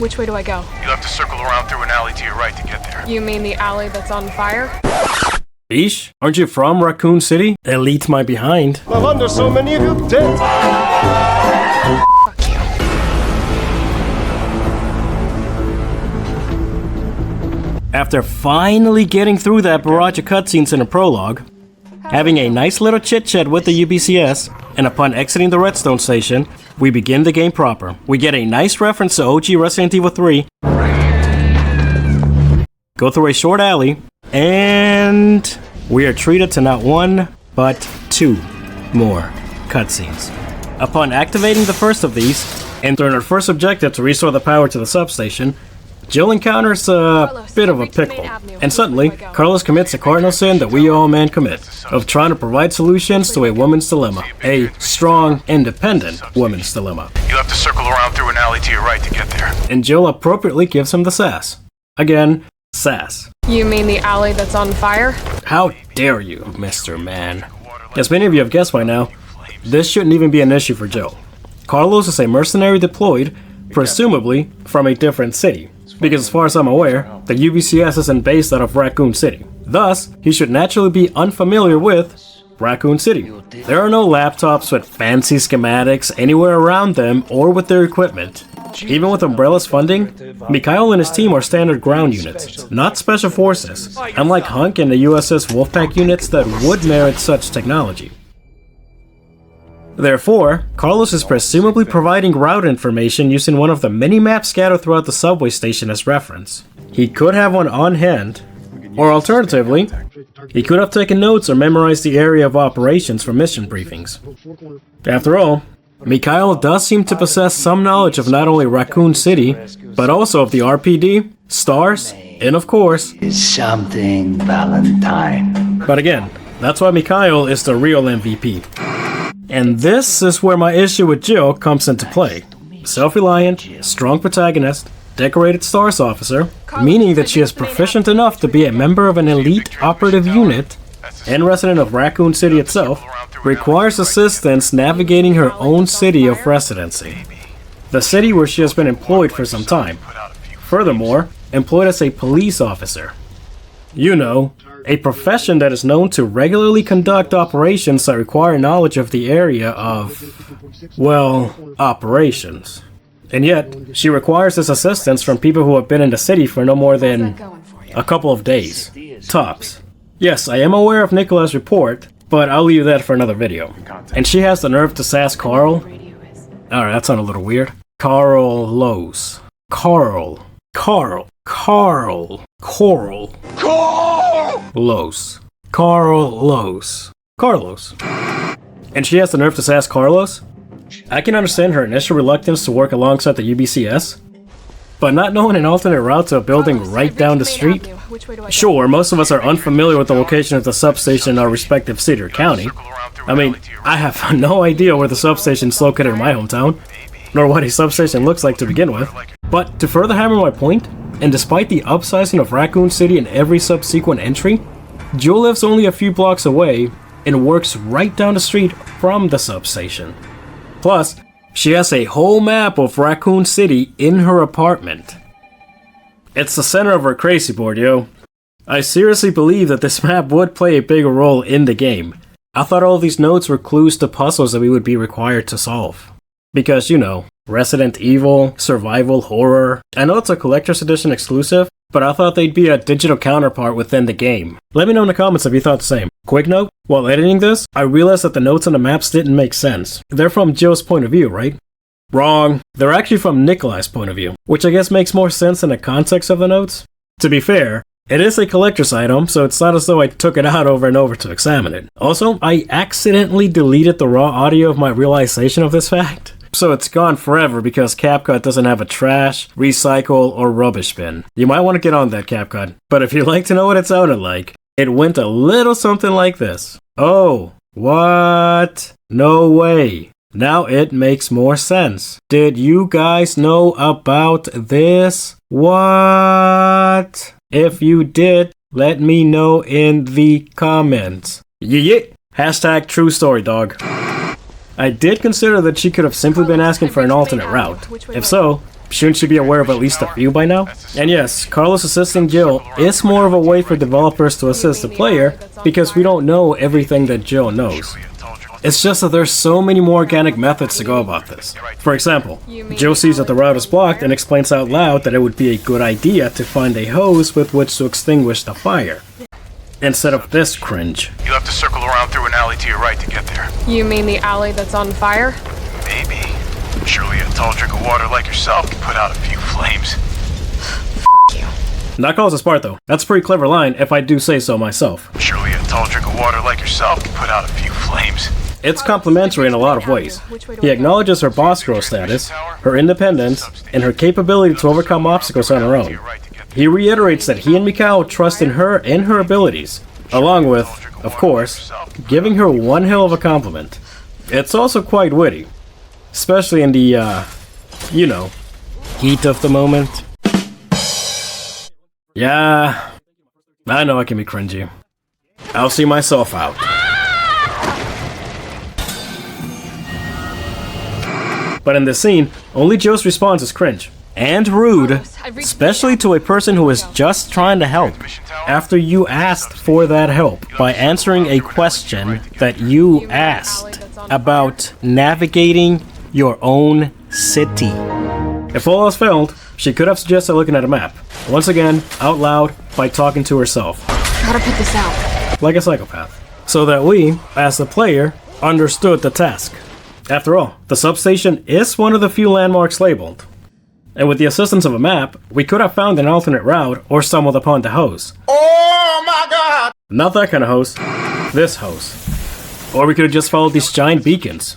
Which way do I go? You'll have to circle around through an alley to your right to get there. You mean the alley that's on fire? Ish, aren't you from Raccoon City? Elite my behind. No wonder so many of you dead. Fuck you. After finally getting through that barrage of cutscenes in a prologue, having a nice little chit-chat with the UBCS, and upon exiting the Redstone station, we begin the game proper. We get a nice reference to OG Resident Evil 3, go through a short alley, and we are treated to not one, but two more cutscenes. Upon activating the first of these, and during our first objective to restore the power to the substation, Jill encounters a bit of a pickle, and suddenly, Carlos commits a cardinal sin that we all men commit, of trying to provide solutions to a woman's dilemma. A strong, independent woman's dilemma. You'll have to circle around through an alley to your right to get there. And Jill appropriately gives him the sass. Again, sass. You mean the alley that's on fire? How dare you, Mr. Man. As many of you have guessed by now, this shouldn't even be an issue for Jill. Carlos is a mercenary deployed, presumably, from a different city. Because as far as I'm aware, the UBCS isn't based out of Raccoon City. Thus, he should naturally be unfamiliar with Raccoon City. There are no laptops with fancy schematics anywhere around them or with their equipment. Even with Umbrella's funding, Mikhail and his team are standard ground units, not special forces, unlike Hunk and the USS Wolfpack units that would merit such technology. Therefore, Carlos is presumably providing route information using one of the many maps scattered throughout the subway station as reference. He could have one on hand, or alternatively, he could have taken notes or memorized the area of operations for mission briefings. After all, Mikhail does seem to possess some knowledge of not only Raccoon City, but also of the RPD, stars, and of course, something Valentine. But again, that's why Mikhail is the real MVP. And this is where my issue with Jill comes into play. Self-reliant, strong protagonist, decorated stars officer, meaning that she is proficient enough to be a member of an elite operative unit, and resident of Raccoon City itself, requires assistance navigating her own city of residency. The city where she has been employed for some time. Furthermore, employed as a police officer. You know, a profession that is known to regularly conduct operations that require knowledge of the area of, well, operations. And yet, she requires this assistance from people who have been in the city for no more than a couple of days. Tops. Yes, I am aware of Nicola's report, but I'll leave that for another video. And she has the nerve to sass Carl? Alright, that sounded a little weird. Carlos. Carl. Los. Carlos. And she has the nerve to sass Carlos? I can understand her initial reluctance to work alongside the UBCS, but not knowing an alternate route to a building right down the street? Sure, most of us are unfamiliar with the location of the substation in our respective city or county. I mean, I have no idea where the substation is located in my hometown, nor what a substation looks like to begin with. But to further hammer my point, and despite the upsizing of Raccoon City in every subsequent entry, Jill lives only a few blocks away and works right down the street from the substation. Plus, she has a whole map of Raccoon City in her apartment. It's the center of her crazy board, yo. I seriously believe that this map would play a bigger role in the game. I thought all these notes were clues to puzzles that we would be required to solve. Because, you know, Resident Evil, survival, horror. I know it's a collector's edition exclusive, but I thought they'd be a digital counterpart within the game. Let me know in the comments if you thought the same. Quick note, while editing this, I realized that the notes on the maps didn't make sense. They're from Jill's point of view, right? Wrong. They're actually from Nikolai's point of view, which I guess makes more sense in the context of the notes. To be fair, it is a collector's item, so it's not as though I took it out over and over to examine it. Also, I accidentally deleted the raw audio of my realization of this fact. So it's gone forever because CapCut doesn't have a trash, recycle, or rubbish bin. You might want to get on that, CapCut. But if you'd like to know what it sounded like, it went a little something like this. Oh, what? No way. Now it makes more sense. Did you guys know about this? What? If you did, let me know in the comments. Yeah. Hashtag true story, dog. I did consider that she could have simply been asking for an alternate route. If so, shouldn't she be aware of at least a few by now? And yes, Carlos assisting Jill is more of a way for developers to assist the player because we don't know everything that Jill knows. It's just that there's so many more organic methods to go about this. For example, Jill sees that the route is blocked and explains out loud that it would be a good idea to find a hose with which to extinguish the fire. Instead of this cringe. You'll have to circle around through an alley to your right to get there. You mean the alley that's on fire? Maybe. Surely a tall drink of water like yourself can put out a few flames. F you. Not Carlos' part though. That's a pretty clever line if I do say so myself. Surely a tall drink of water like yourself can put out a few flames. It's complimentary in a lot of ways. He acknowledges her boss girl status, her independence, and her capability to overcome obstacles on her own. He reiterates that he and Mikao trust in her and her abilities, along with, of course, giving her one hell of a compliment. It's also quite witty, especially in the, you know, heat of the moment. Yeah, I know I can be cringy. I'll see myself out. But in this scene, only Joe's response is cringe. And rude, especially to a person who is just trying to help, after you asked for that help by answering a question that you asked about navigating your own city. If all else failed, she could have suggested looking at a map, once again, out loud, by talking to herself. Gotta put this out. Like a psychopath. So that we, as the player, understood the task. After all, the substation is one of the few landmarks labeled. And with the assistance of a map, we could have found an alternate route or stumbled upon the hose. Oh my god! Not that kind of hose. This hose. Or we could have just followed these giant beacons.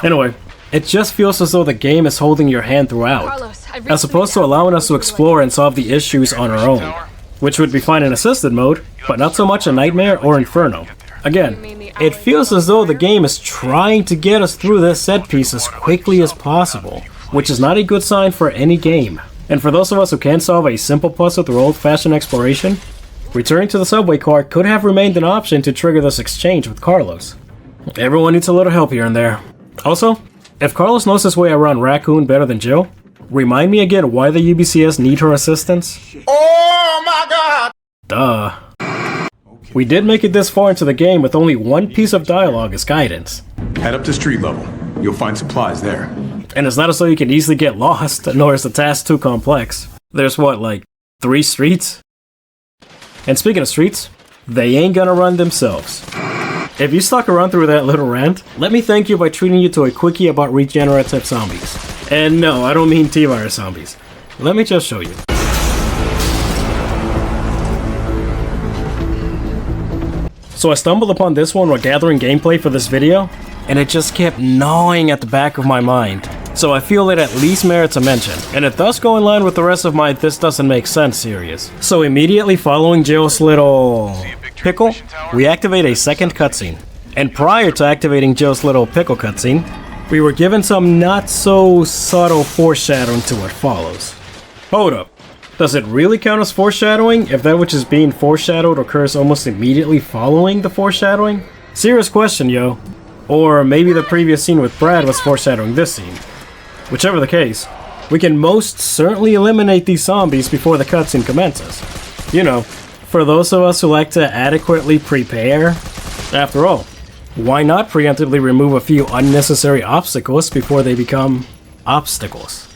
Anyway, it just feels as though the game is holding your hand throughout, as opposed to allowing us to explore and solve the issues on our own, which would be fine in assisted mode, but not so much in Nightmare or Inferno. Again, it feels as though the game is trying to get us through this set piece as quickly as possible, which is not a good sign for any game. And for those of us who can't solve a simple puzzle through old-fashioned exploration, returning to the subway car could have remained an option to trigger this exchange with Carlos. Everyone needs a little help here and there. Also, if Carlos knows his way around Raccoon better than Jill, remind me again why the UBCS need her assistance? Oh my god! Duh. We did make it this far into the game with only one piece of dialogue as guidance. Head up to street level. You'll find supplies there. And it's not as though you can easily get lost, nor is the task too complex. There's what, like, 3 streets? And speaking of streets, they ain't gonna run themselves. If you stuck around through that little rant, let me thank you by treating you to a quickie about REgenerative Zombies. And no, I don't mean T-Virus zombies. Let me just show you. So I stumbled upon this one while gathering gameplay for this video, and it just kept gnawing at the back of my mind. So I feel it at least merits a mention, and it does go in line with the rest of my This Doesn't Make Sense series. So immediately following Jill's little pickle, we activate a second cutscene. And prior to activating Jill's little pickle cutscene, we were given some not so subtle foreshadowing to what follows. Hold up. Does it really count as foreshadowing if that which is being foreshadowed occurs almost immediately following the foreshadowing? Serious question, yo. Or maybe the previous scene with Brad was foreshadowing this scene. Whichever the case, we can most certainly eliminate these zombies before the cutscene commences. You know, for those of us who like to adequately prepare. After all, why not preemptively remove a few unnecessary obstacles before they become obstacles?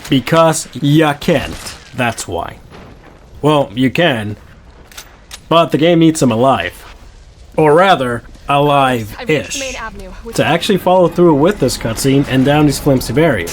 Because ya can't. That's why. Well, you can, but the game needs them alive. Or rather, alive-ish. To actually follow through with this cutscene and down these flimsy barriers.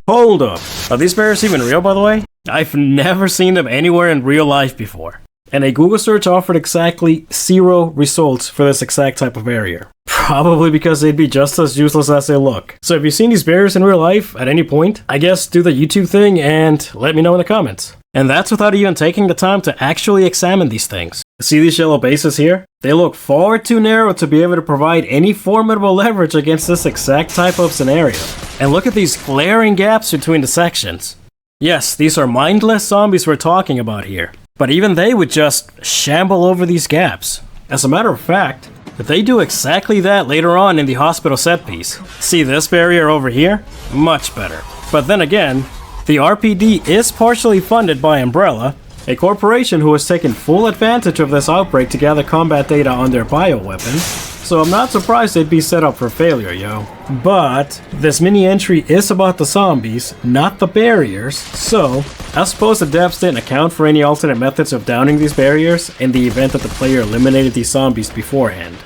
Hold up. Are these barriers even real, by the way? I've never seen them anywhere in real life before. And a Google search offered exactly 0 results for this exact type of barrier. Probably because they'd be just as useless as they look. So if you've seen these barriers in real life at any point, I guess do the YouTube thing and let me know in the comments. And that's without even taking the time to actually examine these things. See these yellow bases here? They look far too narrow to be able to provide any formidable leverage against this exact type of scenario. And look at these glaring gaps between the sections. Yes, these are mindless zombies we're talking about here. But even they would just shamble over these gaps. As a matter of fact, they do exactly that later on in the hospital set piece. See this barrier over here? Much better. But then again, the RPD is partially funded by Umbrella, a corporation who has taken full advantage of this outbreak to gather combat data on their bioweapons, so I'm not surprised they'd be set up for failure, yo. But this mini entry is about the zombies, not the barriers, so I suppose the devs didn't account for any alternate methods of downing these barriers in the event that the player eliminated these zombies beforehand.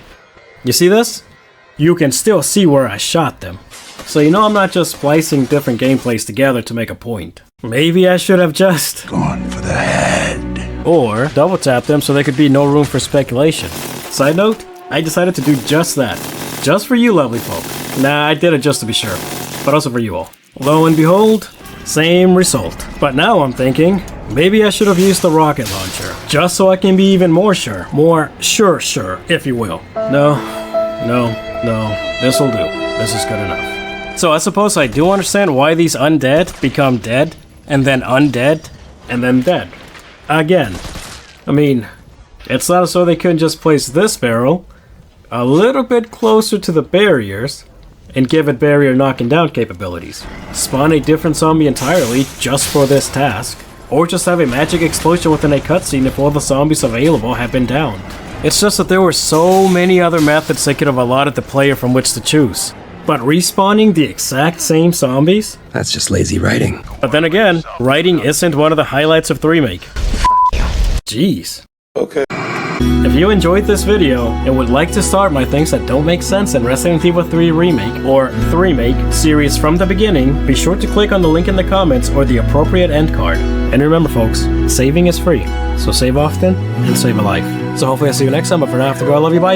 You see this? You can still see where I shot them. So you know I'm not just splicing different gameplays together to make a point. Maybe I should have just Gone for the head. or double tap them so there could be no room for speculation. Side note, I decided to do just that. Just for you lovely folk. Nah, I did it just to be sure. But also for you all. Lo and behold, same result. But now I'm thinking, maybe I should have used the rocket launcher. Just so I can be even more sure. More sure, if you will. No, this'll do. This is good enough. So I suppose I do understand why these undead become dead, and then undead, and then dead. Again. I mean, it's not as though they couldn't just place this barrel a little bit closer to the barriers and give it barrier knocking down capabilities. Spawn a different zombie entirely just for this task, or just have a magic explosion within a cutscene if all the zombies available have been downed. It's just that there were so many other methods they could have allotted the player from which to choose. But respawning the exact same zombies? That's just lazy writing. But then again, writing isn't one of the highlights of the remake. Jeez. Okay. If you enjoyed this video and would like to start my things that don't make sense in Resident Evil 3 Remake or the Remake series from the beginning, be sure to click on the link in the comments or the appropriate end card. And remember folks, saving is free, so save often and save a life. So hopefully I'll see you next time, but for now I have to go, I love you, bye!